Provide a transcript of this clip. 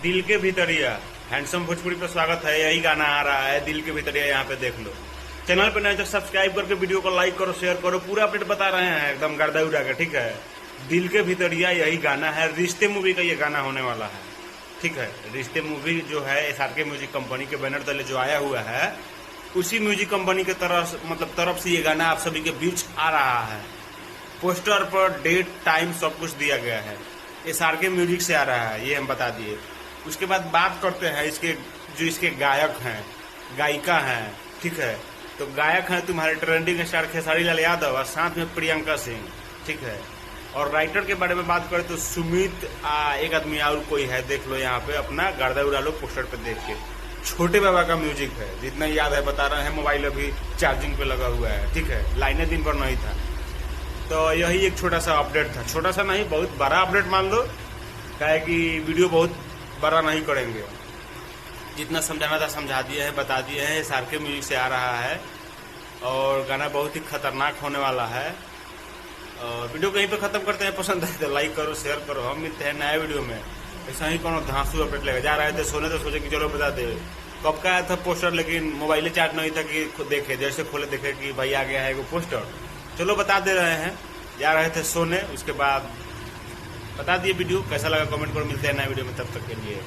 दिल के भीतरिया हैंडसम भोजपुरी पे स्वागत है। यही गाना आ रहा है दिल के भीतरिया, यहाँ पे देख लो। चैनल पे नए तो सब्सक्राइब करके वीडियो को लाइक करो, शेयर करो, पूरा अपडेट बता रहे हैं एकदम गर्दा उड़ा के। ठीक है, दिल के भीतरिया यही गाना है। रिश्ते मूवी का ये गाना होने वाला है। ठीक है, रिश्ते मूवी जो है SRK म्यूजिक कंपनी के बैनर तले जो आया हुआ है, उसी म्यूजिक कंपनी के तरफ से ये गाना आप सभी के बीच आ रहा है। पोस्टर पर डेट टाइम सब कुछ दिया गया है। SRK म्यूजिक से आ रहा है, ये हम बता दिए। उसके बाद बात करते हैं इसके गायक हैं, गायिका हैं। ठीक है, तो गायक हैं तुम्हारे ट्रेंडिंग स्टार खेसारी लाल यादव और साथ में प्रियंका सिंह। ठीक है, और राइटर के बारे में बात करें तो सुमित, एक आदमी और कोई है, देख लो यहाँ पे अपना गर्दा उड़ा लो पोस्टर पे देख के। छोटे बाबा का म्यूजिक है, जितना याद है बता रहे हैं। मोबाइल अभी चार्जिंग पे लगा हुआ है। ठीक है, लाइनें दिन भर नहीं था। तो यही एक छोटा सा अपडेट था, छोटा सा नहीं बहुत बड़ा अपडेट मान लो, क्या है कि वीडियो बहुत बड़ा नहीं करेंगे। जितना समझाना था समझा दिए हैं, बता दिए हैं। SRK म्यूजिक से आ रहा है और गाना बहुत ही खतरनाक होने वाला है। और वीडियो कहीं पे खत्म करते हैं। पसंद आए तो लाइक करो, शेयर करो। हम मिलते हैं नए वीडियो में। ऐसा ही कोनो धांसू अपडेट लेगा। जा रहे थे सोने तो सोचे कि चलो बता दे कब का आया था पोस्टर, लेकिन मोबाइल चार्ज नहीं था कि देखे, जैसे खोले देखे कि भाई आ गया है वो पोस्टर। चलो बता दे रहे हैं। जा रहे थे सोने, उसके बाद बता दिए। वीडियो कैसा लगा कमेंट करो। मिलते हैं नए वीडियो में, तब तक के लिए।